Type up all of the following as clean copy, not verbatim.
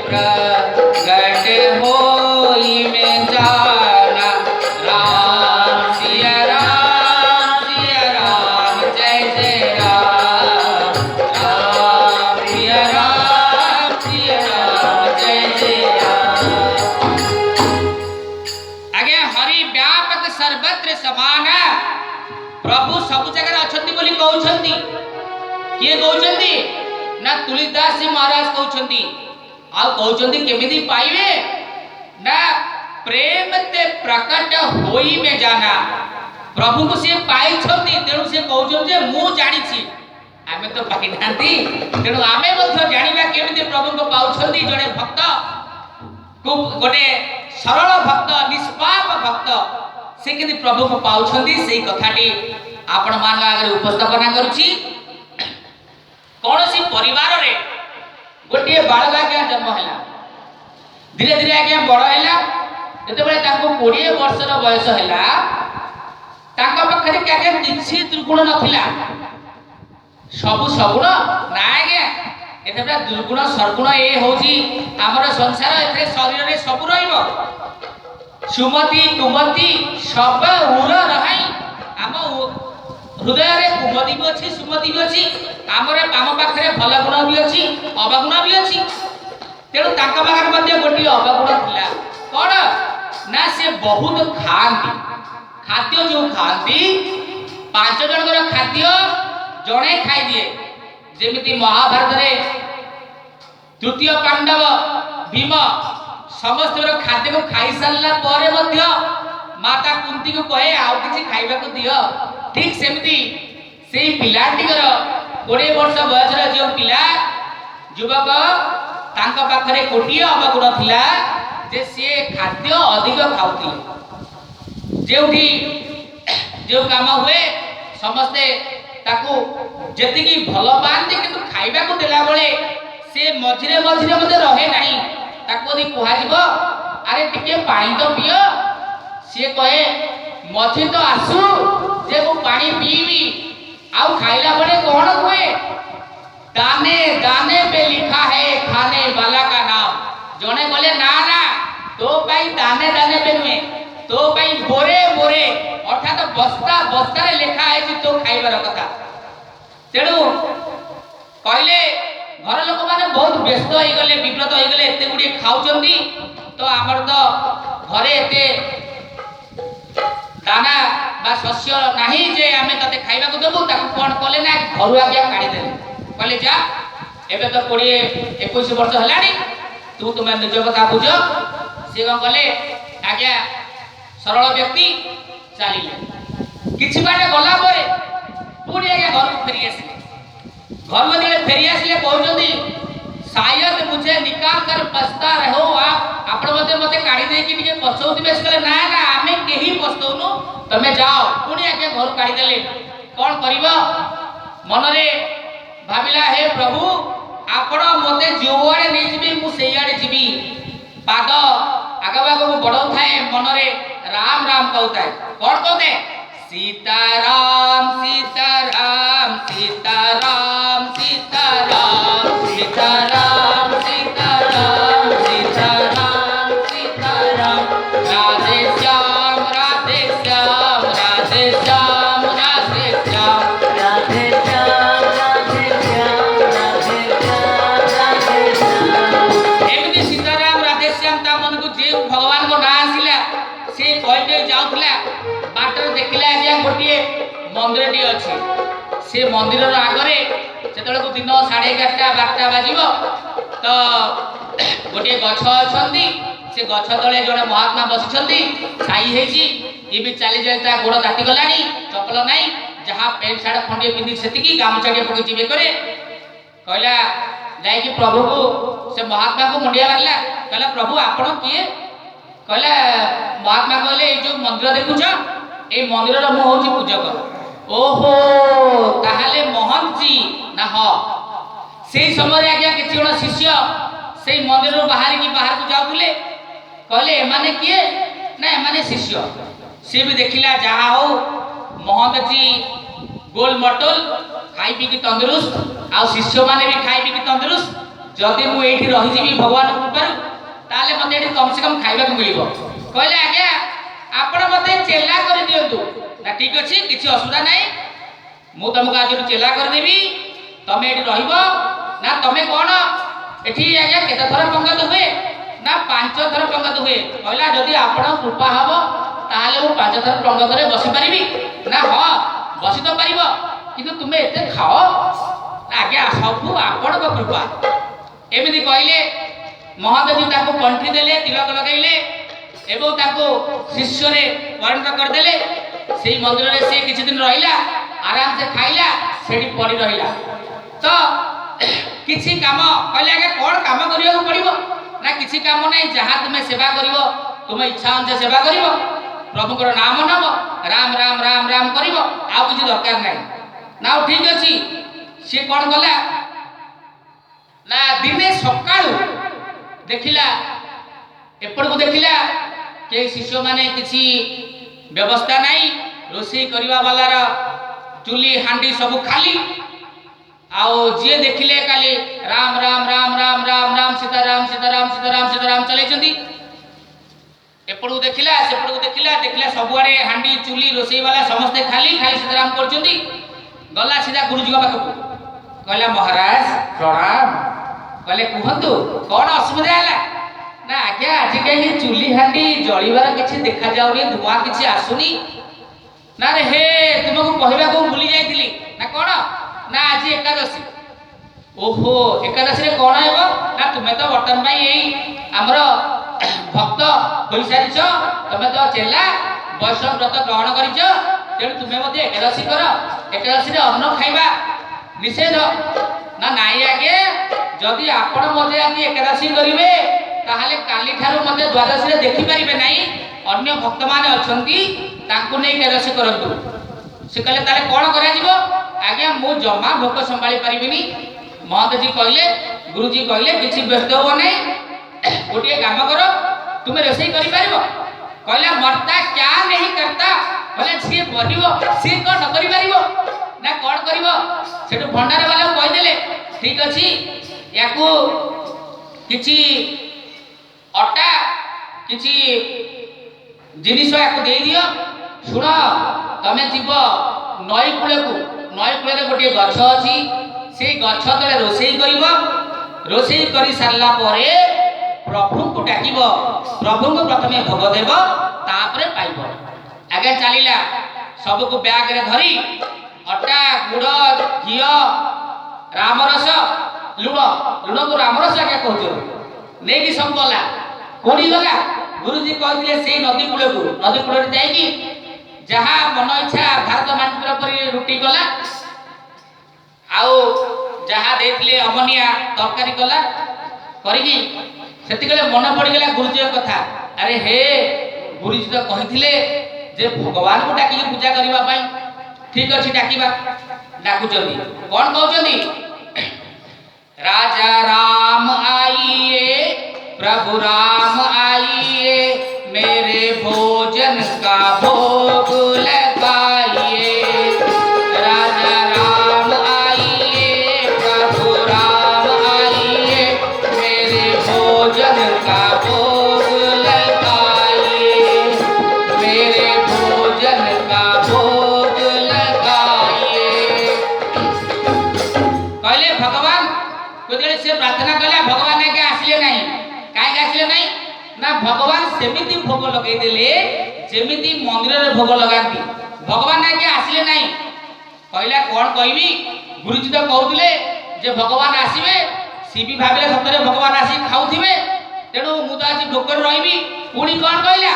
प्रगट होई में जाना राम सिया राम जय जय राम राम सिया राम जय जय राम। आगे हरि व्यापक सर्वत्र समान प्रभु सब जगह अछंती बोली कहउछंती। किए कहउछंती ना तुलसीदास जी महाराज कहउछंती। आ कहउछंती केमिति पाइबे ना प्रेम ते प्रकट होई में जाना। प्रभु को से पाइछंती तेणु से कहउछन जे मु जानि छी। आमे तो पाइ नांती तेणु आमे मध्य जानिबा केमिति प्रभु को पाउछंती। जने भक्त को गोटे सरल भक्त निष्पाप भक्त से केमिति प्रभु को पाउछंती सेही कथाटी आपण मान आगे उपस्थापना करूची। कौन सी परिवार रे गोटे बालक आज्ञा जन्म हैला धीरे धीरे आज्ञा बड़ हैला जते बेले ताको 20 वर्षर बयस हैला ताको पखरे के आज्ञा किछि दुर्गुण नथिला सब सगुण ना आज्ञा एते बेले दुर्गुण सरगुण ए होची हमर संसार एते शरीर रे सब रहिबो सुमति कुमति सब उर रहाई आम हृदय रे कुमति भी अछि सुमति भी अछि हमरे आम पाखरे भल गुण भी अछि अवगुण भी अछि। तेणु ताका पाखरे मध्ये गोटी अवगुण थिला कोन ना से बहुत खांती खाद्य जो खांती 5 जनकर खाद्य जणे खाइ दिए जेमिति महाभारत रे तृतीय पांडव भीम समस्त खाद्य को खाई सारला परे मध्ये माता कुंती को कहे आउ किछि खाइबा को दियो। ठीक सेमती से पिलाटिकर 20 वर्ष बयसर जो पिला युवक तांका पाखरे कोटिए अवगुण थिला जे से खाद्य अधिक खाउती जेउठी जो काम हुए समस्ते ताकू जेतिकी भल पांती किंतु खाइबा को देला बेले से मझिरे मझिरे मते रहे नाही ताको दी कुहा जीवो अरे टिके पानी तो पियो से कहे मझि तो आसु जे को पानी पीबी आउ खाइला बड़े कौन हुए दाने दाने पे लिखा है खाने वाला का नाम। जने बोले ना ना तो भाई दाने दाने पे नुहे तो भाई बोरे बोरे अर्थात बस्ता बस्ता रे लिखा है कि तो खाइबार कथा। तेणु कहले घर लोक माने बहुत व्यस्त होई गले विव्रत होई गले एते गुडी खाउचंदी तो हमर तो घरे एते दाना बा शस्य नाही जे आमे तते खाइबा को देबो ताको कोन कले ना घर आज्ञा काढी देले कहले जा एबे तो 20-21 वर्ष हलानी तू तुमे निज कथा बुझ। से कोन कले आज्ञा सरल व्यक्ति चालिले किछि बाटे गला परे पुणी आज्ञा घर फेरी आसिले घर में फेरी आसिले कहउचंदी शायद मुझे निकाल कर पछता रहो आप मते मते काढी दे कि टिके पछौती बेस कले ना ना आमे केही पछतौनु तमे जाओ पुणी आके घर काढी देले। कोन करिवो मन रे भाबिला हे प्रभु आपण मते जोआडे नै जिबी मु सेई आडे जिबी पाद आगा बागो बडौ थाए मन रे राम राम कहउताए कोन कहते सीताराम सीताराम सीताराम सीताराम सीताराम सीताराम सीताराम सीताराम राधे श्याम राधे श्याम राधे श्याम राधे श्याम राधे श्याम राधे श्याम राधे श्याम राधे श्याम। एमिति सीताराम राधे श्याम ता मन को जे भगवान को ना आसिला से कहते जाउथला बाटर देखिला आज्ञा गोटिए मंदिरटी अछि से मंदिर आगरे सेतले को दिन 11:30-12 बाजिबो तो गोटे गछ अछंती से गछ तले जने महात्मा बसिछंती छाई हेची ये भी चली जाता गोड़ दाटी गलानी चपल नाही जहा पेंट शर्ट खंडे पिंदी सेति की गामछाटे पकि जिबे करे कहला जाई कि प्रभु को से महात्मा को मुंडिया मारला कहला प्रभु आपण किए कहला महात्मा कहले ए जो मंदिर देखुछ ए मंदिर रो मु होची पूजक। ओहो ताहाले महंत जी ना हो से समय आज्ञा किछि जण शिष्य से मंदिर रो बाहर को जाउथले कहले एमाने किए ना एमाने शिष्य से भी देखिला जहा हो महंत जी गोल मटोल खाई पी की तंदुरुस्त आ शिष्य माने भी खाई पी की तंदुरुस्त जदि मु एठी रही जीवी भगवान कृपारू ताले मते एठी कम से कम खाइबा को मिलिबो कहले आज्ञा आपण मते चेला कर दियंतु ना ठीक अछि किछि असुविधा नै मु तुमको आज चेला कर देबी तमे एठी रहिबो ना तमे कोन एठी आज्ञा केते थर पंगत हुए ना 5 थर पंगत हुए कहला जदि आपण कृपा हबो ताले मु 5 थर पंगत रे बसि परिबी ना हां बसि तो परिबो किंतु तुमे एते खाओ आज्ञा सबु आपण को कृपा एमिति कहले महंत जी ताको कंठी देले तिलक लगाइले एवं ताको शिष्य रे परिणत कर देले सेही मंदिर रे से किछि दिन रहिला आराम से खाइला सेठी पड़ी रहिला तो किछि काम कहले आगे कोन काम करियो पड़िबो ना किछि काम नै जहा तुमे सेवा करिवो तुमे इच्छा अनुसार सेवा करिवो प्रभु को नाम नबो राम राम राम राम करिवो आ किछि दरकार नै ना ठीक अछि से कोन गला ना दिने सकाळू देखिला एपड़ को देखिला के शिष्य माने किछि व्यवस्था नाही रोषे करबा वालार चुली हांडी सब खाली आओ जे देखिले काली राम राम राम राम राम राम सीताराम सीताराम सीताराम सीताराम चले जंदी एपड़ को देखिला सेपड़ को देखिला देखिला सबुआडे हांडी चुली रोषे वाला समस्त खाली खाली सीताराम करजंदी गला सीधा गुरुजी का पाखु कहला महाराज प्रणाम कहले कुहंतु कौन असुविधा है ना आज्ञा आज कहीं चुली हांडी जलिबार किछि देखा जाउनी धुआं किछि आसुनी ना रे हे तुमको कहबा को भूली जाइतिली ना कोन ना आज एकादशी ओहो एकादशी रे कोन हेबो ना तुमे तो वर्तमान भाई एई हमरो भक्त होई सारिछ तुमे तो चेला वैष्णव व्रत ग्रहण करिछ तेणु तुमे मध्ये एकादशी कर एकादशी रे अन्न खाइबा निषेध ना नाई आगे जदि आपण मध्ये आज एकादशी करिवे ताहाले काली ठारू मध्ये द्वादशी रे देखि परिबे नाही अन्य भक्त माने अछंती तांको नै एकादशी करंतु से कहले ताले कोन करा जिवो आज्ञा मु जमा भोक संभाली परिबिनी महंत जी कहले गुरुजी कहले किछि व्यस्त हो नै गोटे काम करो तुमे रोसई करि परिबो कहले मरता क्या नहीं करता कहले सी बनिबो सी कोन न करि परिबो ना कोन करिवो सेटु भंडार वाला कहि देले ठीक अछि याकू किछि अटा किछि जिनिस याकू दे दियो सुन तमे जीव नई कूले गोटे गछ अछि से गछ तले रोसई करिवो रोसई करि सारला परे प्रभु को डाकिबो प्रभु को प्रथमे भोग देबो तापरे पाइबो आगे चलिला सब को बैग रे धरी अटा गुड़ घियो रामरस लुण को रामरस क्या कहते नहीं कि सब गला कोड़ी गला गुरुजी कहते से नदी कूल जाइकी जहाँ मन इच्छा भारत मानचित्र पर रुटी गला आउ जहाँ देथिले अमनिया तरकारी गला करिकी सेतिकले मन पड़ीगला गुरुजी कथा अरे हे गुरुजी तो कहिथिले जे भगवान को डाकी पूजा करबा पई ठीक अछि डाकिबा डाकुचंदी कोन कहउचंदी राजा राम आइए प्रभु राम आइए मेरे भोजन का भोग लगाइए राजा राम आइए प्रभु राम आइए मेरे भोजन का भोग लगाइए मेरे भोजन का भोग लगाइए कहले भगवान कोदे से प्रार्थना कला भगवान के आसिले नहीं काहे आसिले नहीं ना भगवान सेमिति भोग लगे देले जेमिति मंदिर रे भोग लगांती भगवान के आसिले नहीं कहला कोन कहबी गुरुजी तो कहउतिले जे भगवान आसीबे सी भी भाबिले सतरे भगवान आसी खाउथिबे तेणु मु तो आज भोग कर रहिबी पुणी कोन कहला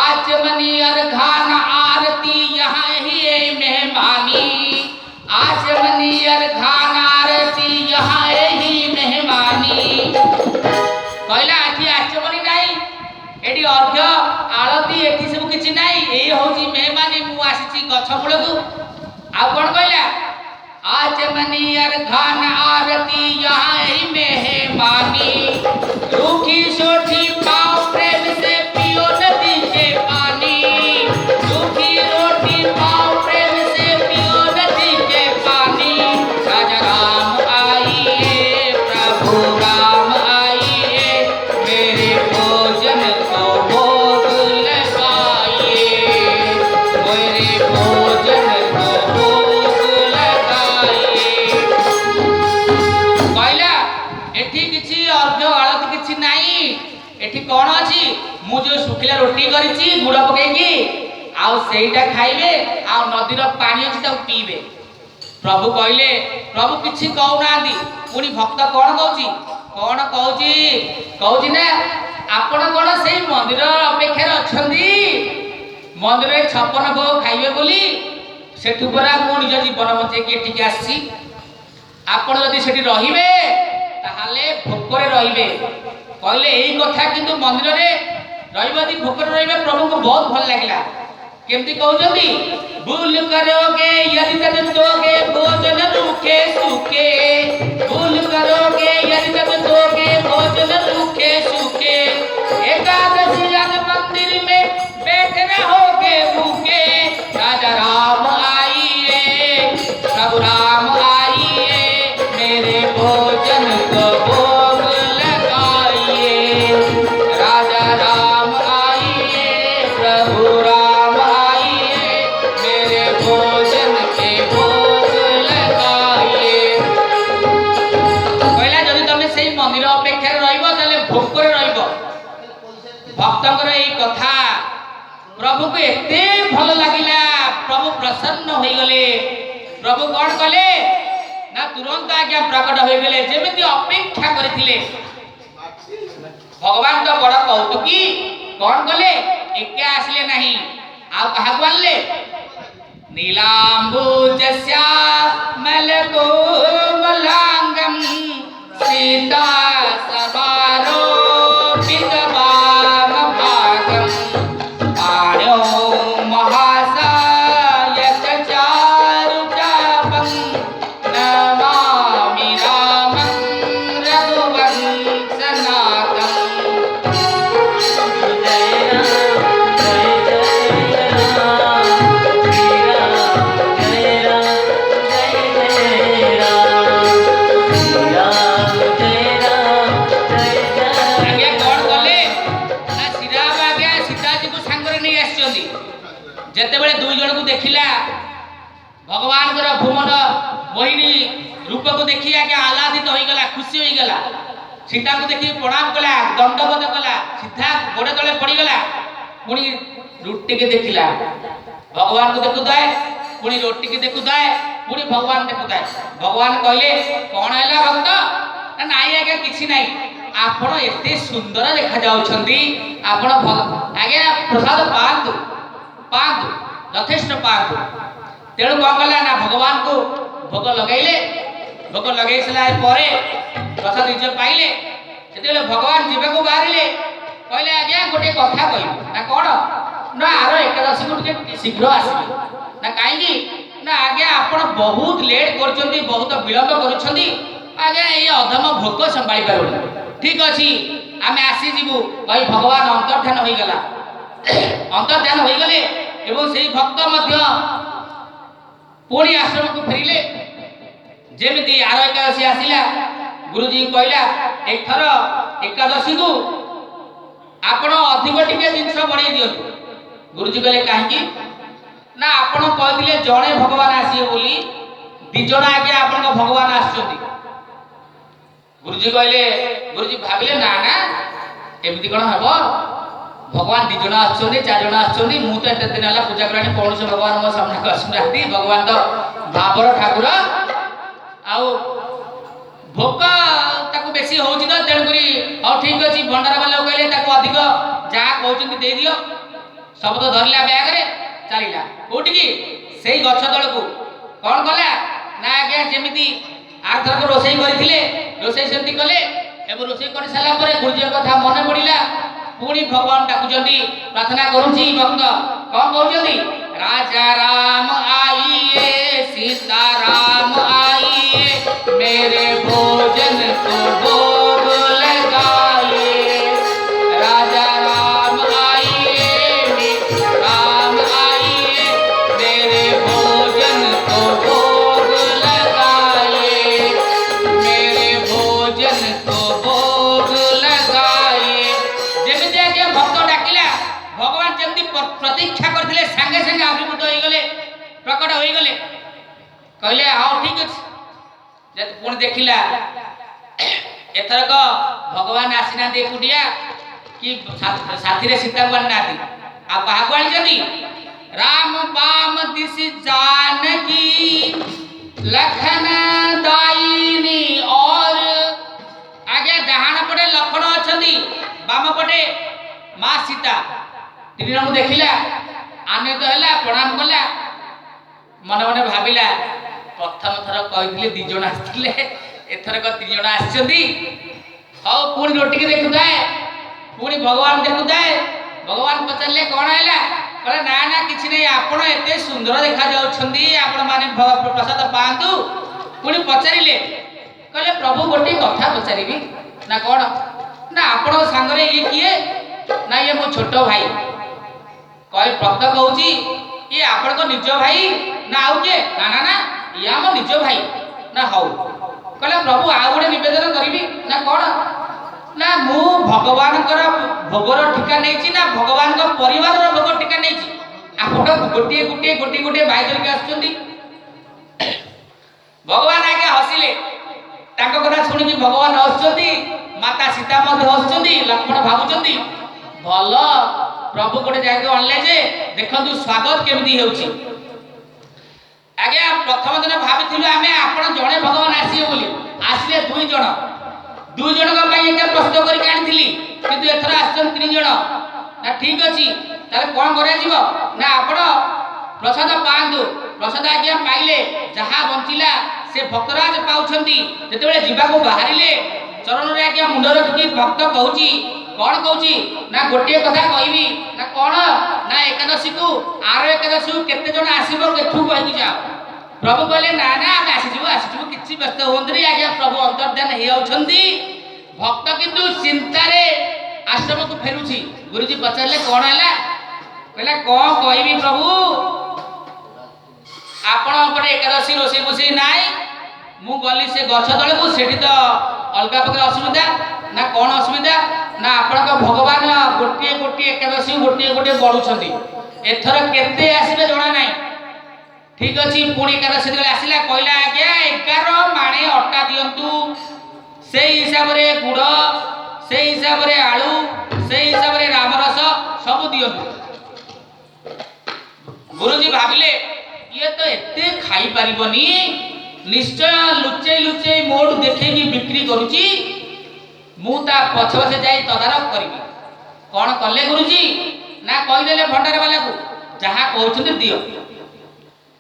आज मनियर खान आरती यहाँ ही मेहमानी आज मनियर खान आरती यहाँ ही मेहमानी कहला आठी आचमनी नाही एडी अर्घ्य आरती एठी सब किछि नाही एई होची मेहमानी मु आसीची गछ मूलकु आ कोन कहला आज मनियर खान आरती यहाँ ही मेहमानी रूखी सोठी पाँव प्रेम से पियो नदी के पानी रूखी रोटी पाँव प्रेम से पियो नदी के पानी राजा राम आइए किछि अर्घ्य आळती किछि नाही एठी कोन अछि मु जो सुखिला रोटी करिछि गुड़ पकेकी आउ सेटा खाइबे आ नदीर पानी अछि ता पीबे। प्रभु कहले प्रभु किछि कहू नांदी पुनी भक्त कोन कहूची कहूची ना आपण कोन सेई मंदिर अपेक्षा अछंदी मंदिर 56 भोग खाइबे बोली सेठु परा मु निज जीवन बचे के टिके आसी आपण जदि सेठी रहिबे ताहाले भोकरे रहिबे कहले एई कथा किंतु मंदिर रे रहिबा दी भोकरे रहिबे प्रभु को बहुत भल लागिला केमती कहउजंदी भूल करोगे यदि तब दोगे भोजन रूखे सूखे भूल करोगे यदि तब दोगे भोजन रूखे सूखे एकादशी आज मंदिर में बैठे रहोगे भूखे राजा राम आइए प्रभु राम आइए मेरे भोजन को भोग लगाइए राजा राम आइए प्रभु राम आइए मेरे भोजन के भोग लगाइए। कहला जदि तमे सेई मंदिर अपेक्षा रहिबो ताले भोकरे रहिबो। भक्तଙ୍କର एई कथा प्रभु को एते भल लागिला प्रभु प्रसन्न होई गले। प्रभु कोन कले ना तुरंत आज्ञा प्रकट होई गले जेमिति अपेक्षा करथिले। भगवान तो बड़ कौतुकी कोन कले एके आसले नहीं आ कहा बोलले नीलांबुजस्या मलकोमलांगम सीता सवारो पितवाम भागम आण्यो महासायक चारु चापं नमामि रामं रघुवंशनाथं। जेतेबेले दुई जन को देखिला भगवान भूमन मोहिनी रूप को देखी आगे आह्लादित हो गला खुशी हो गला सीता को देखी प्रणाम कला दंडवत कला सीधा गोड़े तले पड़ी गला पुणी रोटी के देखिला भगवान को देखुताए पुणी रोटी के देखुताए पुणी भगवान देखुताए। भगवान कहले कौन है भक्त ना आगे किसी नहीं आपण एते सुंदर देखा जाउछंदी आपण आगे प्रसाद पांतु पांतु यथेष्ट पांतु तेणु कौन कला ना भगवान को भोग लगैले भोग लगे सारा पर प्रसाद निज पाइले से भगवान जीवा को बाहरिले कहले आज्ञा गोटे कथा कह ना कौन ना आर एकादशी को शीघ्र आसबे ना कहीं ना आज्ञा आपण बहुत लेट कर बहुत विलंब कर आज्ञा ये अधम भोग संभाली पार ठीक अच्छी आम आसीजु कही भगवान अंतर्धान हो गला अंतर्धान हो गले एवं से भक्त पुणी आश्रम को फेरिले जेमिति आर एकादशी आसिला गुरुजी कहला एथर एकादशी को आपण अधिक टिके जिनस बढ़ाई दियंतु। गुरुजी कहले कहीं ना आपण कहले जड़े भगवान आसिए बोली दिज आगे आपण भगवान आसुचंदी। गुरुजी कहले गुरुजी भाविले ना ना एमती कौन हम भगवान दिज आसुचंदी 4 जन आसुचंदी मु तो एते दिन हला पूजा करानी कौन से भगवान मो सामने आसुनाती भगवान तो भावर ठाकुर आउ भोक ताकू बेसी होउची तो तेण करी और ठीक अछि भंडार वाला कहले ताकू अधिक जा कहउचंदी दे दियो सब तो धरला बैग रे चलीला कोठी की सेई गछ तळ को कोन कला ना आगे जेमिति आर्थर को रोसई करथिले रोसई सेमती कले एबो रोसई कर साला परे गुरुजी कथा मने पड़िला पुणी भगवान डाकुचंदी प्रार्थना करूची भक्त कोन कहउचंदी राजा राम आइए सीता राम आइए मेरे भोजन को भोग लगाइए राजा राम आइए राम आइए मेरे भोजन को भोग लगाइए मेरे भोजन को भोग लगाइए। जेमिति आगे भक्त डाकिला भगवान जेमिति प्रतीक्षा करथिले संगे संगे आविर्भूत होई गले प्रकट होई गले कहले हां ठीक अछि जे पुणी देखिला एथरक भगवान आसीना एकुटिया कि साथी रे सीता को आना आ कहा को आनी राम बाम दिस जानकी लखन दायिनी और आगे डहाण पटे लखन अछंदी बाम पटे मां सीता तीन जन देखिला आनंद हैला प्रणाम कला मन मन भाविला प्रथम थर कहिथिले दी जण आस्थिले एथरक तीन जण आछंदी हौ पुणी रोटी के देखुदाए पुणी भगवान देखुदाए भगवान पचारले कोन हैला कहले ना ना किछि नै आपण एते सुंदर देखा जाउछंदी आपण माने प्रसाद पांतु पुणी पचारिले कहले प्रभु गोटे कथा पचारिबी ना कोन ना आपण संगरे ये किए ना ये मो छोटो भाई कहे भक्त कहूची ये आपण को निज भाई ना आउ के ना ना ना ये आम निज भाई ना हौ कहले प्रभु आ गोटे निवेदन करिबी ना कोन ना मु भगवान कर भोगर ठिका नेछि ना भगवान को परिवार रो भोगर ठिका नेछि आपण गोटे गोटे गोटे गोटे भाई धर के आछुंदी भगवान आगे हसिले ताको कथा सुनि कि भगवान हसुंदी माता सीता मध्ये हसुंदी लक्ष्मण भाबुचंदी भलो प्रभु गोटे जाके अनले जे देखंतु स्वागत केमिति हेउची आगे प्रथम दिन भाबिथिलु आमे आपण जणे भगवान आसीए बोली आसीले दुई जण का पई एक प्रस्तुत करि आनिथिली किंतु एथरा आछन तीन जण ना ठीक अछि ताले कोन करे जीवो ना आपण प्रसाद पांदु प्रसाद आज्ञा पाइले जहा बंचिला से भक्तराज पाउछंती जेतेबेले जीवा को बाहरिले चरण रे आज्ञा मुंड रखि भक्त कहूची कोन कहूची ना गोटे कथा कहबी ना कोन ना एकादशी को आरो एकादशी को केते जण आसीबो केठू कहि जाओ प्रभु कहले ना ना आसी किछि व्यस्त होंदरी आज्ञा प्रभु अंतर्ध्यान हे औछंती भक्त किंतु चिंता रे आश्रम को फेरुची गुरुजी पचारले कोन हला कहला कोन कहबी प्रभु आपण ऊपर एकादशी रोसे बसे नाई मु गली से गछ तळे को सेठी तो अलगा प्रकार असुविधा ना कोन असुविधा ना आपण को भगवान गोटे गोटे एकादशी गोटे गोटे बढुछंती एथर केते आसीबे जणा नाही ठीक अछि पुणी एकादशी तळे आसिला कहला आज्ञा 11 माणे अट्टा दियंतु से हिसाब रे गुड़ से हिसाब रे आलू से हिसाब रे रामरस सब दियंतु गुरुजी भाबिले ये तो एते खाई परिबनी निश्चय लुचै लुचै मोड देखैकी बिक्री करूची मु ता पछ पछ जाई तदारक करबी कोन कले गुरुजी ना कहि देले भंडार वाला को जहा कहउछन दियो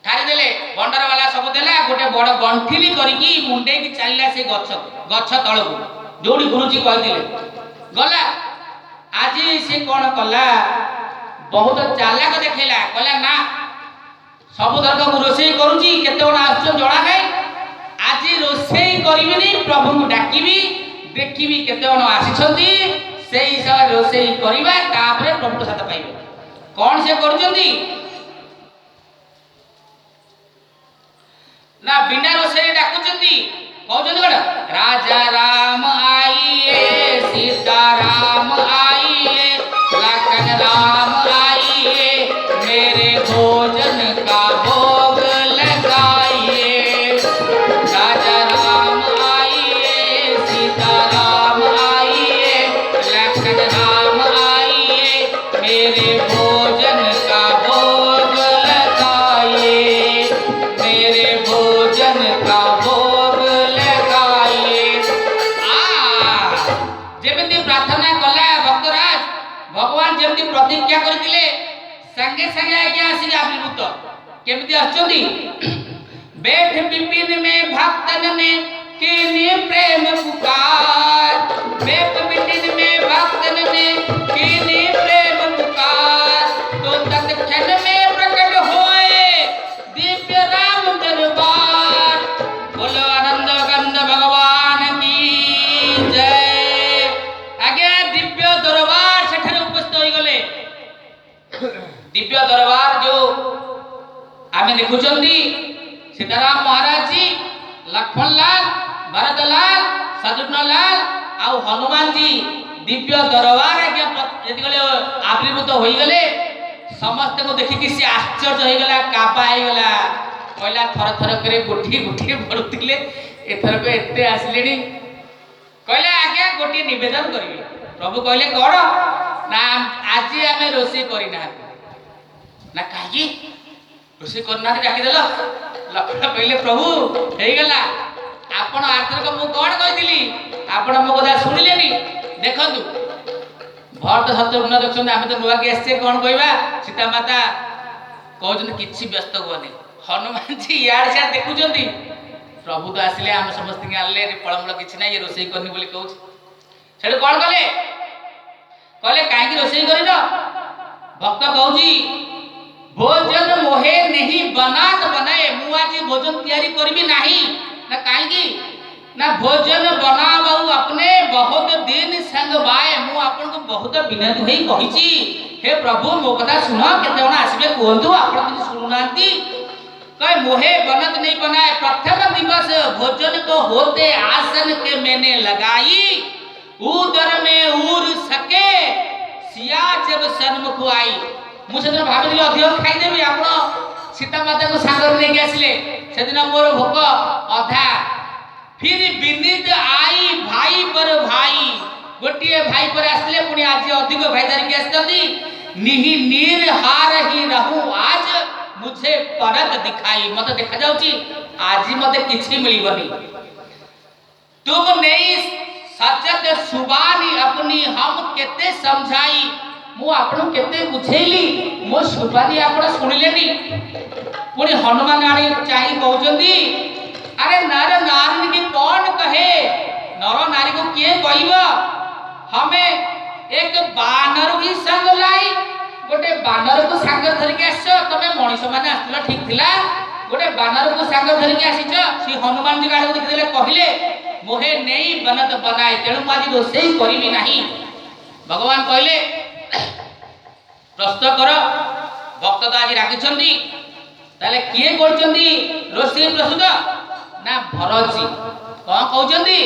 ठारी देले भंडार वाला सब देला गोटे बड़ गंठिली करिकी मुंडे की चलला से गछ तळको जोडी गुरुजी कहि देले गला आज से कोन कला बहुत चालाक देखैला कहला ना सब धरक मु रोसई करूची केते बड़ आछन जणा नै आज रोसई करिबिनी प्रभु को डाकिबी देखिबी केते बड़ आसीछंती से हिसाब रोसई करिबा तापरे प्रभु प्रसाद पाइबे कोन से करूचंती ना बिना रोसई डाकुचंती कहउचंती कोन राजा राम आइए सीता राम आइए लखन राम आइए मेरे भोजन का भोग लगाइए राजा राम आइए सीता राम आइए लखन राम आइए मेरे भोजन का भोग लगाइए मेरे भोजन का भोग लगाइए जेमिति प्रार्थना कला भक्तराज भगवान जेमिति प्रतिज्ञा करथिले संगे संगे आज्ञा आसी आविर्भूत केमिति आछंती बैठ विपिन में भक्तन ने कीने प्रेम पुकार बैठ विपिन में भक्तन ने कीने प्रेम पुकार तो तत्क्षण में प्रकट होए दिव्य राम दरबार बोलो आनंद गंध भगवान की जय आगे दिव्य दरबार सेठरे उपस्थित होई गले दिव्य दरबार जो आमे देखुचंदी सीताराम महाराज जी लक्ष्मण लाल भरत लाल शत्रुघ्न लाल आ हनुमान जी दिव्य दरबार यदि गले आविर्भूत होई गले समस्त को देखि कि से आश्चर्य होई गला कापा होई गला कहला थर थर करे गुठी गुठी पडुतिले एथर को एते आसलेनी कहले आज्ञा गोटे निवेदन करिवे। प्रभु कहले कौन ना आज आम रोषे करना ना कहीं रोषे करना डाकिदेल। लक्ष्मण कहले प्रभु हो गला आपण आर्थरक मु कौन कही आपण मो कथा शुणिले देखु भरत शत्रुघ्न देखते आम तो नुआ की आसचे कौन कहवा सीता माता कहते किसी व्यस्त हुए हनुमान जी इाड़े सियाड़ देखुं प्रभु तो आसिले आम समस्त आनले फलमूल किसी ना ये रोषे करनी बोली कहूँ से कौन कले कहले कहीं रोषे कर भक्त कहूँ भोजन मोहे नहीं बनात बनाए मु आज भोजन तैयारी करी नहीं ना कहीं ना भोजन बना बहु अपने बहुत दिन संग बाए मु आपन को बहुत विनती होई कहिची हे प्रभु मो कथा सुन केते जण आसीबे कहंतु आपण किछ सुनुनांती कहे मोहे बनत नहीं बनाए प्रथम दिवस भोजन को होते आसन के मैंने लगाई उदर में उर सके सिया जब सन्मुख आई मु सेदिन भाबिली अधिक खाई देबी आपण सीता माता को सांगर लेके आसिले सेदिन मोर भोक अधा फिर विनीत आई भाई पर भाई गोटे भाई पर आसले पुणी आज अधिक भाई धरिक आसती निहि निर्हार ही रहूं आज मुझे परत दिखाई मत देखा जाउची आज मते किछि मिलिबनी तुम नहीं सजत सुबानी अपनी हम केते समझाई मु आपन केते बुझेली मो सुबानी आपन सुनिलेनी पुणी हनुमान आड़ी चाहि कहउचंदी अरे नर नारी की कौन कहे नर नारी को किए कहब हमें एक बानर भी संग लाई गोटे बानर को सांग धरिक आस तमे मनीष मैंने आसला ठीक थिला गोटे बानर को सांग धरिक आसीच श्री हनुमान जी गाड़ी देखिले कहले मोहे नहीं बनत बनाए तेणु आज रोषे करी नहीं भगवान कहले प्रस्तुत कर भक्त तो आज राखी ताले किए करचंदी रोषे प्रस्तुत ना भरत जी कौन कहते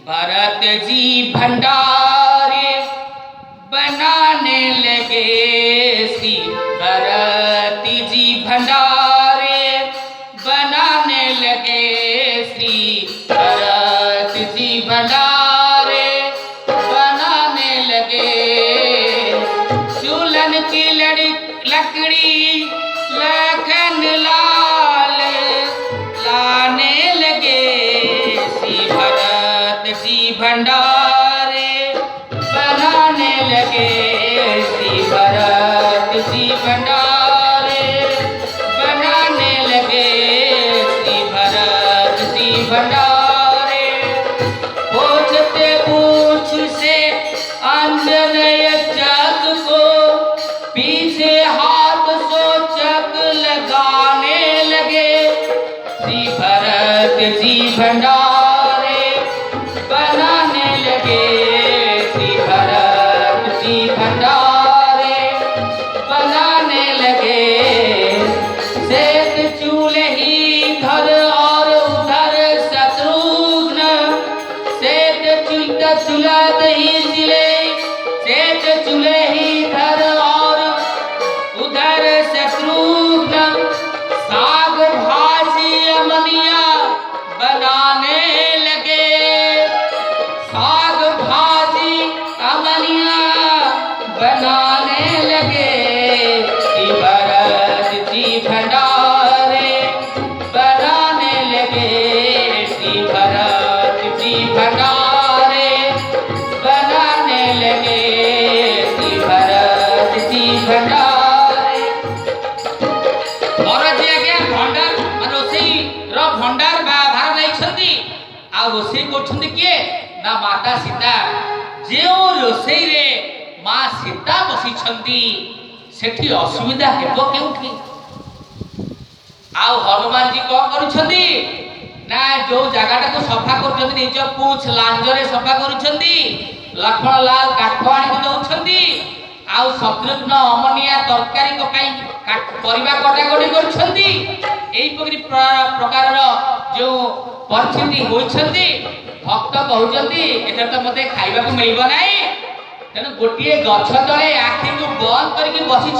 भरत जी भंडारे बनाने लगे श्री भरत जी भंडारे बनाने लगे श्री भरत जी भंडारे बनाने लगे चूलन की लकड़ी लखन लाल लाने लगे श्री भरत जी भंडारे बनाने लगे श्री भरत जी भंडारे बनाने लगे श्री भरत जी भंडारे पूछते पूछ से अंजनय जग को पीछे हाथ सो चक लगाने लगे श्री भरत जी भंडारे बनाने लगे श्री भरत जी भंडारे बनाने लगे श्वेत चूल्हे ही धर और उधर शत्रुघ्न श्वेत चूल्हा दही जिले श्वेत चूल्हे ही धर और उधर शत्रुघ्न साग भाजी अमनिया बनाने लगे साग भाजी अमनिया बनाने लगे श्री भरत जी भंडारे बनाने लगे श्री भरत जी भंडारे बनाने लगे श्री भरत जी भंडारे भरत जी आज्ञा भंडार मान रोषेई भंडार भार नहीं आ रोषेई कर किए ना माता सीता जो रोषेई रे माँ सीता बसी सेठी असुविधा हेबो केउठी आउ हनुमान जी कौन करुछंदी ना जो जगह को सफा कर निज पूछ लांजरे सफा करुछंदी लक्ष्मण लाल काठ आनी दउछंदी आउ शत्रुघ्न अमनिया तरकारी पकाई परिबा कटाकटी करुछंदी एई प्रकार जो परिस्थिति होइछंदी भक्त कहउछंदी एथर तो मते खाइबा को मिलबो नाही तेणु गोटे गछ तले आखि को बंद करके बसी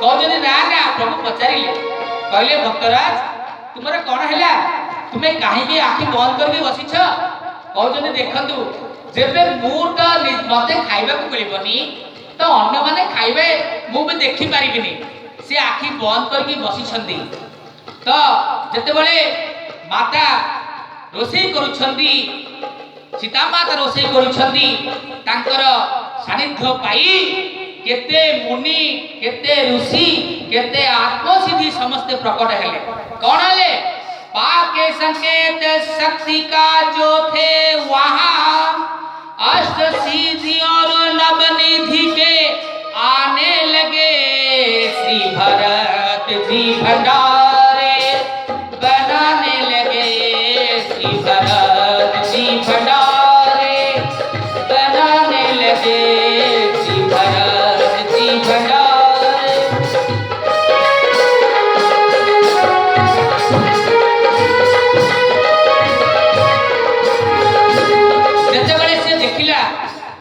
कहते ना ना प्रभु पचारे कहले भक्तराज तुमर कौन है तुम्हें कहीं आखि बंद करके बसीछ कहते देखु जेबे मुझे मत खाइबा मिलबनी तो अन्य माने खाइबे मुझे देखी पारिबिनी से आखि बंद करके बसी तो जिते माता रोषे करुछंदी सीता माता रोषे करुछंदी तांकर सानिध्य पाई केते मुनि केते ऋषि केते आत्मसिद्धि समस्त प्रकट हेले कौन हेले पाके संकेत शक्ति का जो थे वहां अष्ट सिद्धि और नवनिधि के आने लगे श्री भरत जी भंडारे बनाने लगे श्री भरत जी भंडारे बनाने लगे श्री भरत जी भंडारे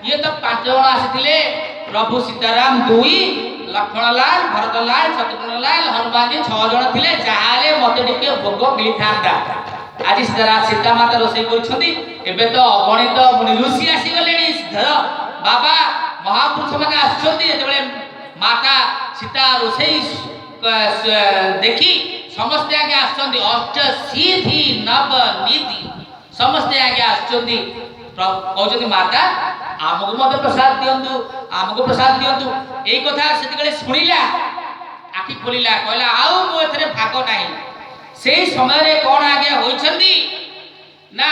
ये तो 5 जन आसीथिले प्रभु सीताराम 2 लक्ष्मण लाल भरत लाल शत्रुघ्न लाल हनुमान जी 6 जन थिले जाहाले मते टिके भोग मिली थांता आज सीता माता रोषे करछंदी एबे तो अगणित मुनि ऋषि आसी गलेनी बाबा महापुरुष माने आछंदी जेबे माता सीता रोषे देखी समस्त आगे आछंदी अष्ट सिद्धि नव निधि समस्त आगे आछंदी कहते माता आमको मत प्रसाद दिंतु आमको प्रसाद दिंतु यही कथा से शुणिला आखि खोलिला कहला आउ मो एथरे भाग नाही से समय कौन आगे होइछंदी ना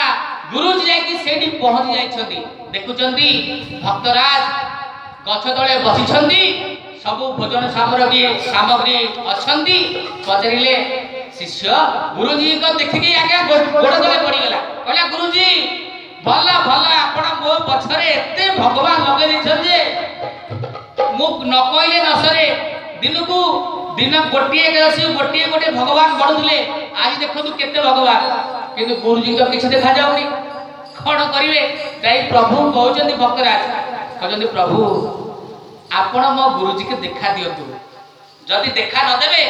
गुरुजी जाकी सेठी पहुंच जाइछंदी देखुचंदी भक्तराज गछ तळे बसिछंदी सब भोजन सामग्री अछंदी पचरिले शिष्य गुरुजी को देखिके आगे गोड़ तळे पड़ी गला कहला गुरुजी भला भला आपण मो पछरे एते भगवान लगे दिछन जे मु न कहले न सरे दिनकू दिन गोटिए गोटे भगवान बढ़ुले आज देखु केते भगवान किंतु गुरुजी तो किछ देखा जाउनी कौन करिवे जाई प्रभु कहउचंदी भक्तराज कहउचंदी प्रभु आपण मो गुरुजी के देखा दियंतु जदि देखा न देबे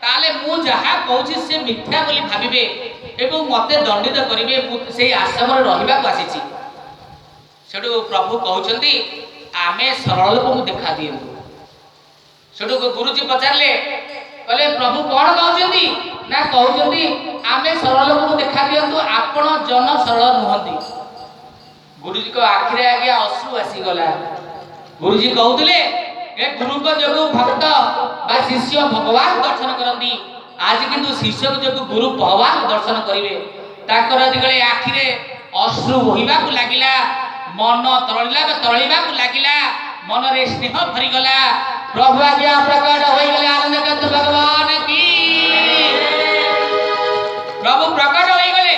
ताले मु जहा कहउची से मिथ्या बोली भाबिबे एवं मते दंडित करिवे मु से आश्रम रे रहिबा को आसीची सेडु प्रभु कहउचंदी आमे सरल लोक मु देखा दियंतु सेडु गुरुजी पचारले कहले प्रभु कौन कहउचंदी ना कहउचंदी आमे सरल लोक मु देखा दियंतु आपण जन सरल नुहंती गुरुजी को आखिरे आगे अश्रु आसी गला गुरुजी कहउतले ए गुरु को जगु भक्त बा शिष्य भगवान दर्शन करंदी आज किंतु शिष्य को जगु गुरु भगवान दर्शन करिवे ताकर दिगले आखिरे अश्रु बहिबा को लागिला मन तरळिबा को लागिला मन रे स्नेह भरी गला प्रभु आज्ञा प्रकट होई गले आनंद कंत भगवान की प्रभु प्रकट होई गले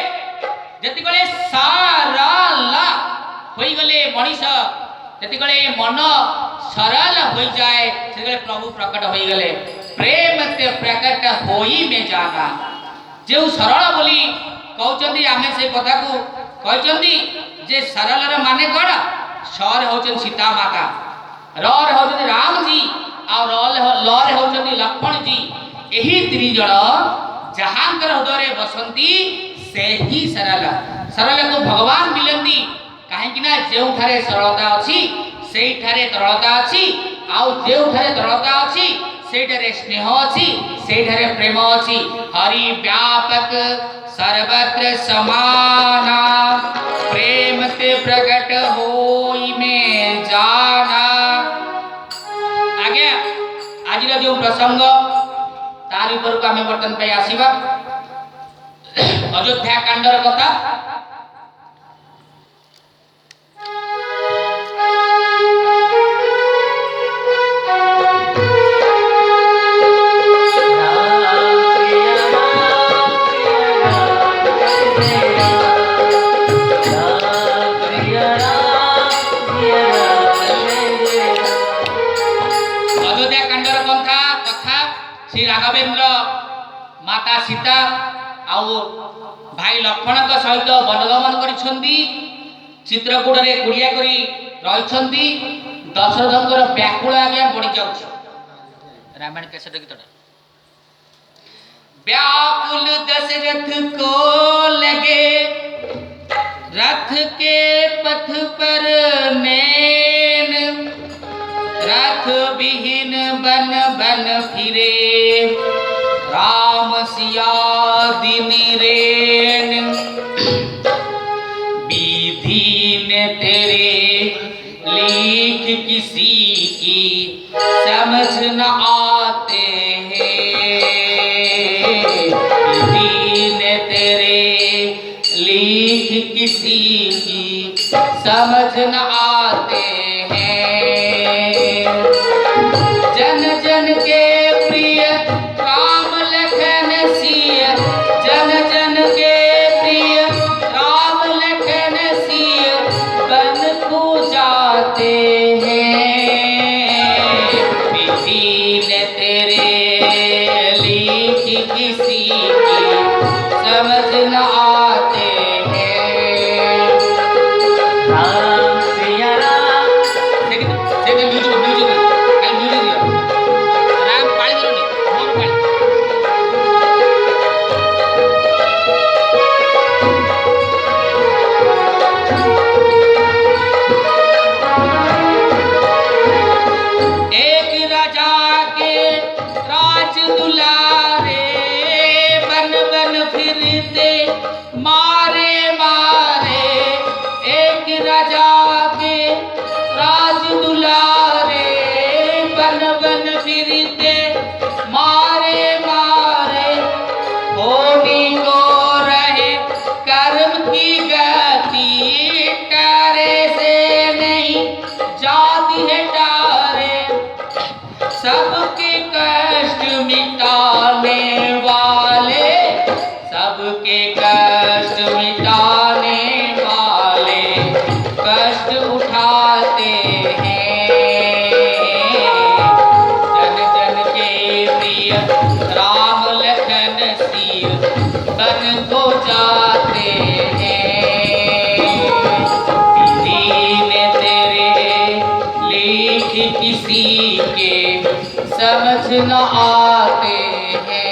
जति गले साराला होई गले मनीष जति गले मन सरल हो जाए से प्रभु प्रकट हो गले प्रेम ते प्रकट होई में जाना जो सरल बोली कहउचंदी आमे से कथा को कहउचंदी जे सरल रे माने कोन सर होचन सीता माता र रे होचन राम जी और ल रे होचन लक्ष्मण जी एही 3 जण जहांकर हृदय रे बसंती से ही सरल सरल को भगवान मिलंदी काहे कि ना जेउ थारे सरलता अछि सेई ठारे तरलता अछि आउ जेउ ठारे तरलता अछि सेई ठारे स्नेह अछि सेई ठारे प्रेम अछि हरि व्यापक सर्वत्र समाना प्रेम ते प्रकट होई में जाना आगे आज जो प्रसंग तार ऊपर को हमें वर्तन पे आसीबा अयोध्या कांडर कथा राघवेंद्र माता सीता आउ भाई लक्ष्मण सहित वनगमन करिछंदी चित्रकूट रे कुड़िया करी रहिछंदी दशरथंकर व्याकुल आज्ञा बढ़ी जाउछ रामायण कैसेट गीतटा व्याकुल दशरथ को लगे रथ के पथ पर नैन, रथ विहीन बन बन फिरे, राम सिया दिन रेन, विधि ने तेरे लेख किसी की समझ न आते हैं, विधि ने तेरे लेख किसी की समझ न आते हैं। जन जन के प्रिय राम लखन सिय, जन जन के प्रिय राम लखन सिय, बन को जाते हैं, विधि ने तेरे लेख किसी की समझ न आते हैं। राम सिया राम, देखिए म्यूजिक म्यूजिक खाली म्यूजिक दियो, राम पाली करोनी मोर पाली। एक राजा के राज दुलारे, बन बन फिरते मारे मारे, एक राजा के राज दुलारे, बन बन फिरते मारे मारे, होनी को रहे कर्म की गति, टारे से नहीं जाती है टारे, सबके कष्ट मिटाने वाले, सबके कष्ट मिटाने वाले, कष्ट उठाते हैं, जन जन के प्रिय राम लखन सिय, बन को जाते हैं, विधि ने तेरे लेख किसी के समझ न आते हैं।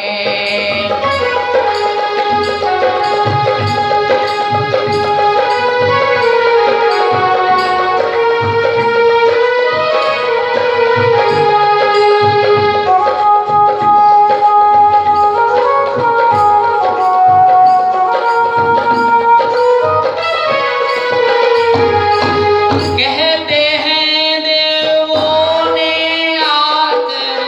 कहते हैं देवों ने आकर,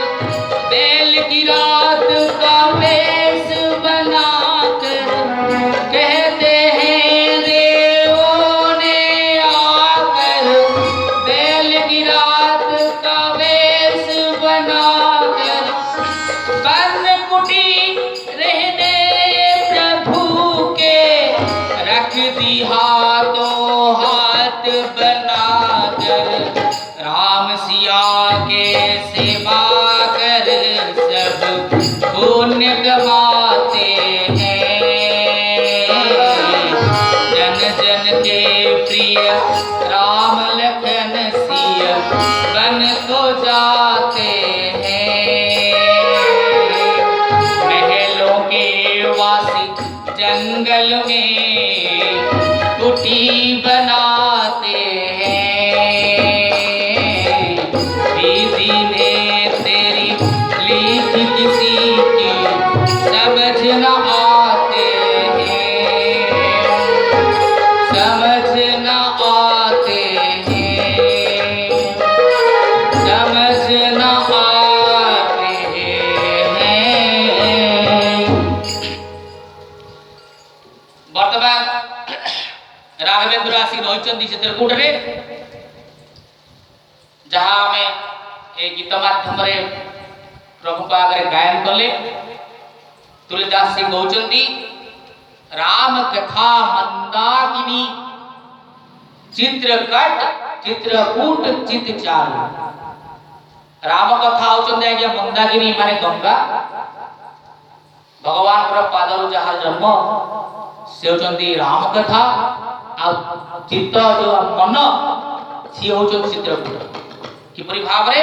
बैल की रात का वेश बनाकर, कहते हैं देवों ने आकर, बैल की रात का वेश बनाकर, बन कुटी रहने प्रभु के, रख दी हाथों हाथ बनाकर, राम सिया के सेवा कर सब पुण्य कमाते हैं, जन जन के प्रिय राम लखन सिय, बन को जाते हैं, महलों के वासी जंगल में कुटी बनाते हैं, विधि ने तेरी लेख किसी की समझ न आते हैं, समझ न आते हैं, समझ न आते हैं। बर्तमान राघवेंद्र आसी रही चित्रकूटरे, जहाँ आमे ए गीत माध्यम प्रभु आगे गायन कले। तुलसीदास जी कहते राम कथा मंदाकिनी, चित्रकट चित्रकूट चित चारु। राम कथा होचंदे आज्ञा मंदाकिनी माने गंगा, भगवान पर पादरु जहाँ जन्म से होचंदी राम कथा, आ चित्त जो मन सी होचंदी चित्रकूट। किपरि भाव रे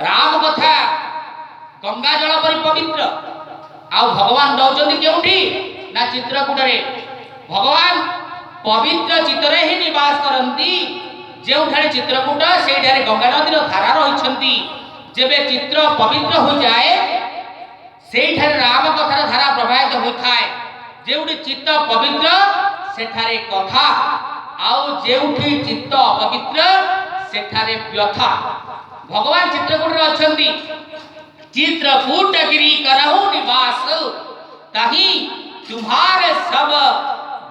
राम कथा गंगा जल परि पवित्र, आ भगवान रहउचंदी केउठी ना चित्रकूट रे। भगवान पवित्र चित्तरे ही निवास करती जोठारे चित्रकूट से गंगा नदी धारा रही जेबे चित्र पवित्र हो जाए से राम कथार धारा प्रवाहित होता है जेउठी चित्त पवित्र सेठारे कथा आउ जेउठी चित्त अपवित्र सेठारे व्यथा भगवान चित्रकूट रे अछंती चित्रकूट गिरी करहु निवास ताही तुम्हारे सब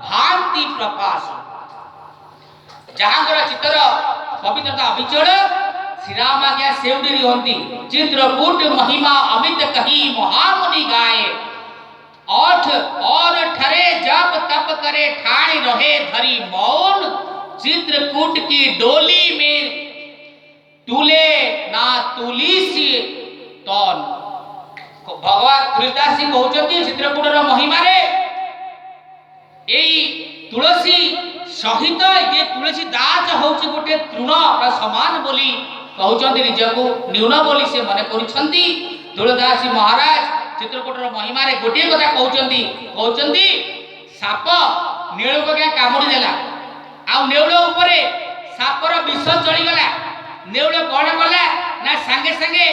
भांति प्रकाश जहांकर चित्तर पवित्रता अविचल श्री राम आज्ञा सेउडी रहती चित्रकूट महिमा अमित कही महामुनि गाए ओठ और ठरे जप तप करे ठाणी रहे धरी मौन चित्रकूट की डोली में तुले ना तुलिसी तौन भगवान तुलसीदास जी कहउछथि चित्रकूटर महिमा रे एई तुलसी सहित ये तुलसी दास होउछि गोटे तृण समान बोली कहउछथि निजको न्यून बोली से मने करूछथि तुलसीदास जी महाराज चित्रकूटर महिमा रे गोटे कथा कहउछथि साप नेउल को क्या कामुडी देला आ नेउल ऊपर सापर विष चढ़ी गला नेउल कोन कला ना संगे संगे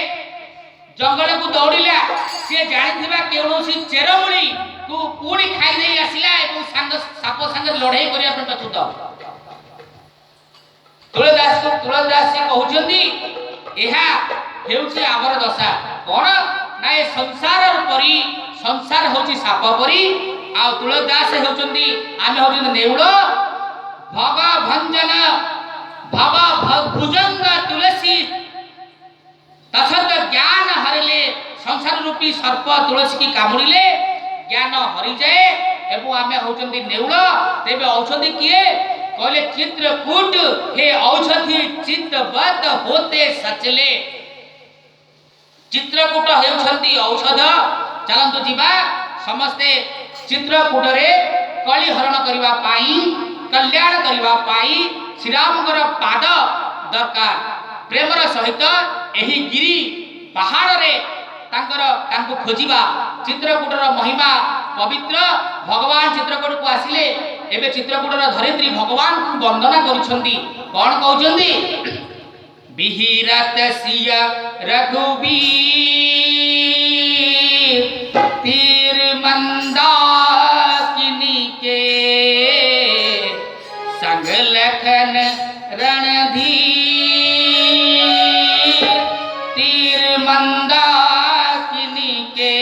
जंगल को दौड़िला से जानिथिबा केउनोसी चेरमुली को पूरी खाई देई आसिला एवं संग साप संगे लड़ाई करिया प्रस्तुत तुलसीदास से कहउछथि एहा हेउछि आमर दशा कोन ना ए संसार परी संसार होछि साप परी आ तुलसीदास हेउछथि आमे होछि नेउल भग भंजन भव भुजंग तुलसी तसत ज्ञान हरिले संसार रूपी सर्प तुलसी की कामुड़िले ज्ञान हरि जाए एवं आमे होचंदी नेउल तेबे औषधि किए कहले चित्रकूट हे औषधि चित्तवत होते सचले चित्रकूट हेउछंदी औषध चलंतु जीवा समस्ते चित्रकूट रे कली हरण करबा पाई कल्याण करबा पाई श्री रामकर पाद दरकार प्रेमर सहित एही गिरी पहाड़ रे तांको खोजिबा चित्रकूटर महिमा पवित्र भगवान चित्रकूट को आसिले एबे चित्रकूटर धरित्री भगवान को वंदना करूछंती कोन कहउछंती बिहिरत सिया रघुबीर तीर मंदाकिनी के संग लखन रणधीर तीर मंदाकिनी के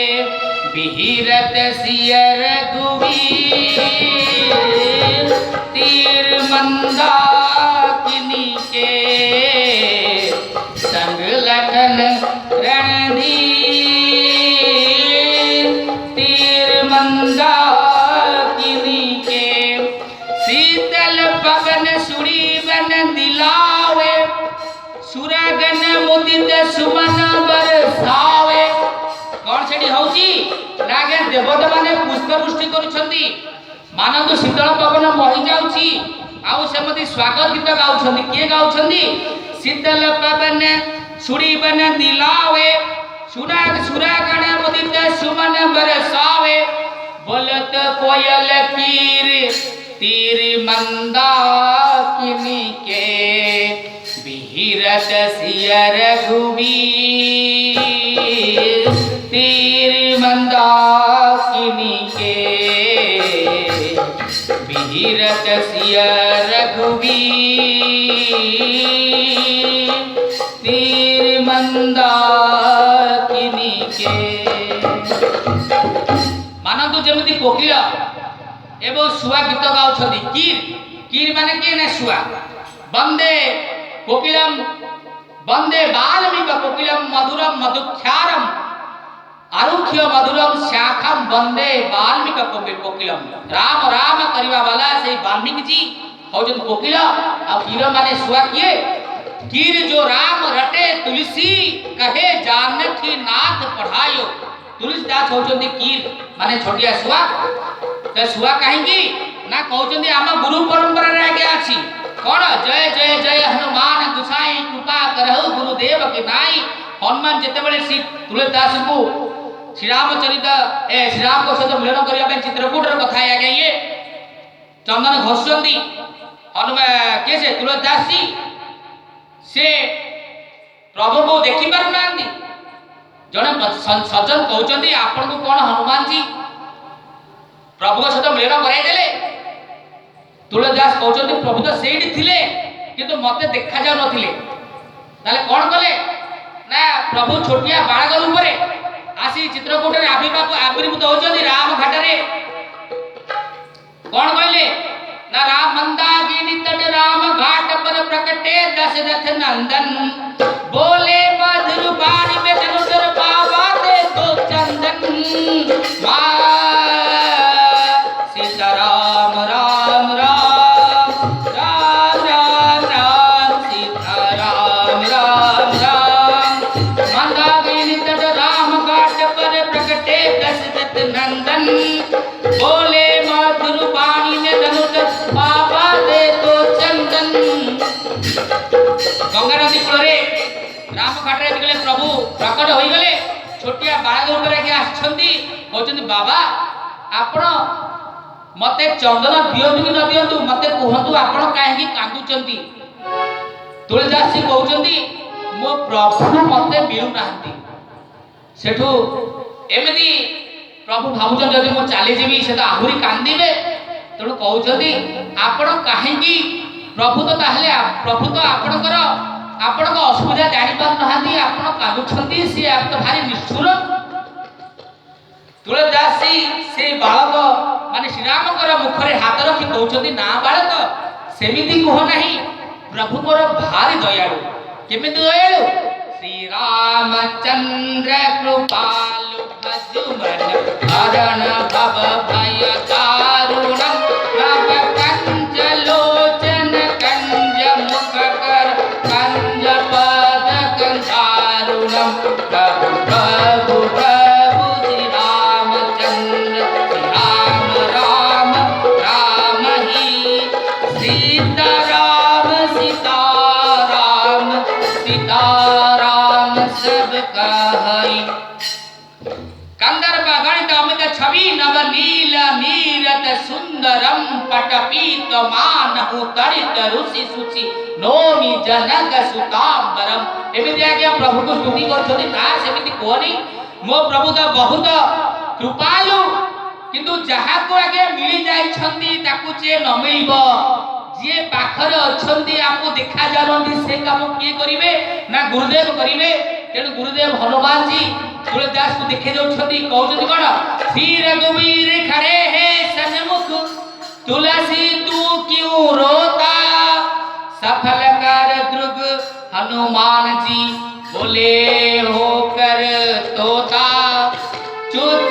बिहिरत सिया रघुबीर तीर मंदाकिनी के संग लखन रणधीर तीर मंदाकिनी के शीतल पवन सुरी बन दिलावे सुरगन मुदित सुमन बरसावे कौन सेठी होउची रागे देवता माने पुष्प वृष्टि करूछंती मानंदु शीतल पवन बहि जाउची आउ सेमति स्वागत गीत गाउछंती के गाउछंती शीतल पवन सुरी बन दिलावे सुरगन मुदित सुमन बरसावे बोलत कोयल कीर तीर मंदाकिनी के बिहिरत सिया रघुबीर तीर मंदाकिनी के बिहिरत सिया रघुबीर तीर मंदाकिनी के मानंतु जेमिति कोकिल एवं सुआ गीत गाउछंती कीर कीर माने के ना सुआ वंदे कोकिलम वंदे बाल्मीक कोकिलम मधुरम मधुख्यारम आरुख्य मधुरम शाखम वंदे बाल्मीक कोकिलम राम राम करिवा वाला से वाल्मीकि जी होजन कोकिल आ कीर माने सुआ किए कीर जो राम रटे तुलसी कहे जानकी नाथ पढ़ायो तुलसीदास होजन कीर माने छोटिया सुआ तो सुआ कहीं ना कहते आम गुरु परंपरा रे आगे आछि कौन जय जय जय हनुमान गुसाई कृपा करहु गुरुदेव के नाई हनुमान जिते बड़े श्री तुलसीदास को श्री रामचरित श्री राम को सहित मिलन करने चित्रकूट कथा आगे ये चंदन घोषुचंदी हनुमान किए से तुलसीदास जी से प्रभु को देखि पारु नांदी जने सज्जन कहउचंदी आपन को कोन हनुमान जी प्रभु को सहित मिलन कराई देले तुलसीदास कहउचंदी प्रभु तो सेठी थिले किंतु मते देखा जाउ नथिले ताले कोन कले ना प्रभु छोटिया बाळक रूप रे आसी चित्रकूट रे आविर्भूत होचंदी राम घाट रे कौन कहले ना राम मंदाकिनी तट राम घाट पर प्रकटे दशरथ नंदन बोले मधुर बाणी में धनुधर बाबा दे तो चंदन सीता राम राम राम राम राम राम सीता राम राम राम मंदाकिनी तट राम घाट पर प्रकटे दशरथ नंदन बोले मधुर वाणी में धनुष बाबा दे तो चंदन गंगा नदी कूल राम घाट रे प्रभु प्रकट हो गले छोटिया बाळक रूप रे आछंती कहउचंदी बाबा आपण मते चंदन दियंतु कि न दियंतु मते कहंतु आपण काहे कि कांदुचंती तुलसीदास जी कहउचंदी मो प्रभु मते मिलु नाहंती सेठू एमिति प्रभु भावुचन जदि मो चली जीवी से तो आहुरी कांदीबे तेणु कहउचंदी आपण काहेकि प्रभु तो ताहले प्रभु तो आपणकर आपणक असुविधा जानि पार नहांती आपण कांदुछंती से आप तो भारी निष्ठुर तुलसीदास जी से बालक माने श्री रामकर मुखरे हाथ रखी कहउचंदी ना बालक सेमिति कह नाही प्रभु मोर भारी दयालु केमिति दयालु श्री रामचंद्र कृपालु भजुमन हरण भव भय दारुणम नव कंज लोचन कंज मुख कर कंज पद कंजारुणम प्रभु प्रभु प्रभु श्री रामचंद्र श्री राम राम राम ही सीता राम सीता राम सीता राम सब कहई कंदर्प गणित अमित छवि नव नील नीरत सुंदरम पटपीत मानहु तरित रुचि सुचि नोमि जनक सुतांबरम एमिति आज्ञा प्रभु को स्तुति करछथि ना सेमिति कोनी मो प्रभु तो बहुत कृपालु किंतु जहा को आगे मिली जाई छंदी ताकू जे न मिलबो जे पाखरे अछंदी आपको देखा जानंदी से काम किए करिवे ना गुरुदेव करिवे तेणु गुरुदेव हनुमान जी तुलसीदास को देखे जाउछंती कहउछंती कोन श्री रघुवीर खड़े है सन्मुख तुलसी तू क्यों रोता सफल कर द्रुग हनुमान जी बोले होकर तोता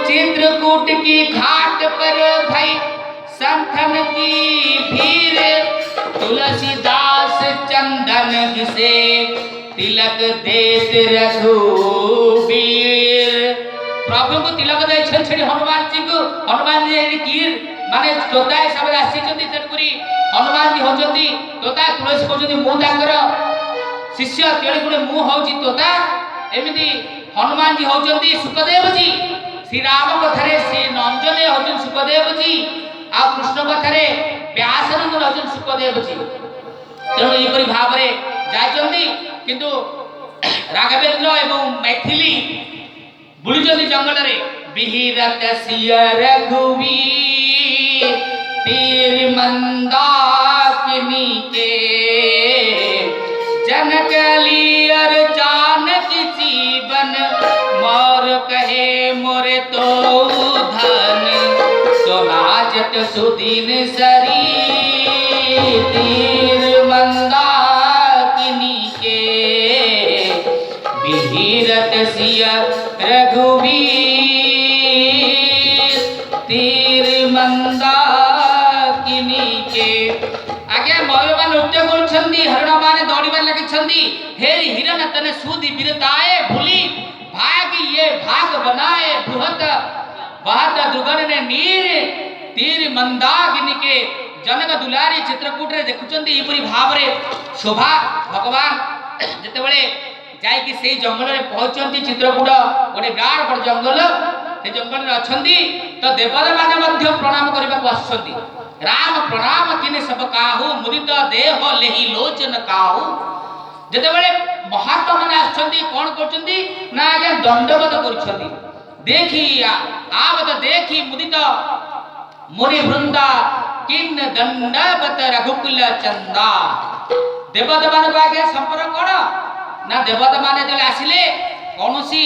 चित्रकूट की घाट पर भई संथन की भीड़ तुलसीदास चंदन से तिलक देत रघुवीर प्रभु को तिलक दे छछड़ी हनुमान जी को हनुमान जी कीर माने तोता सब आसी जति तनपुरी हनुमान जी होजती तोता तुलसी को जति मु ताकर शिष्य तेली गुणे मु होजी तोता एमिति हनुमान जी होजती सुखदेव जी श्री राम कथरे श्री नंजने होजन सुखदेव जी आ कृष्ण कथरे व्यासनंदन होजन सुखदेव जी तेणु एपरि भाव रे जायचंदी किंतु राघवेंद्र एवं मैथिली बुलिचंदी जंगल रे बिहिरत सिय रघुवीर तीर मंदाकिनी के जनक लियर जानक जीवन मोर कहे मोरे तो धन तो नाचत सुदीन सरी तीर मंदाकिनी के बिहिरत सिय रघुवीर तीर मंदाकिनी के आगे मयूरमान नृत्य करुछंदी हरण माने दौड़ीबार लगिछंदी हे हिरण तने सुदी बिरताए भूली भाग ये भाग बनाए बृहत बहुत दुगन ने नीर तीर मंदाकिनी के जनक दुलारी चित्रकूट रे देखुचंदी इपरि भाव रे शोभा भगवान जते बेले जाय कि सेई जंगल रे पहुंचंती चित्रकूट गोटे विराट बड़ जंगल से जंगल रे अछंती तो देवता माने मध्य प्रणाम करबा को आछंती राम प्रणाम किने सब काहू मुदित देह लेहि लोचन काहू जेतेबेले महात्मा माने आछंती कोन करछंती ना आज्ञा दंडवत करछंती देखी आवत देखी मुदित मुनि वृंदा किन दंडवत रघुकुल चंदा देवता मान को आगे संपर्क कोन ना देवता माने जले आसिले कोनोसी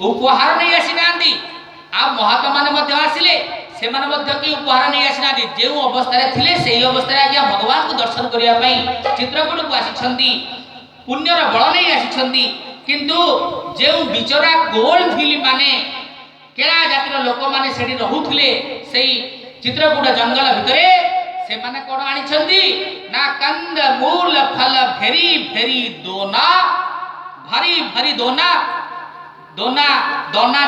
उपहार नहीं आसिनांती आ महात्मा माने मध्य आसिले से माने मध्य की उपहार नहीं आसिनांती जेउ अवस्था रे थिले सेही अवस्था रे आज्ञा भगवान को दर्शन करिया पई चित्रकूट को आसिछंती पुण्यर बल नहीं आसिछंती किंतु जेउ बिचरा गोल फिली माने केड़ा जातिर लोक माने सेठी रहुथिले सेही चित्रकूट जंगल भितरे से माने कोन आनिछंती ना कंद मूल फल भेरी भेरी दोना भारी भारी दोना दोना दोना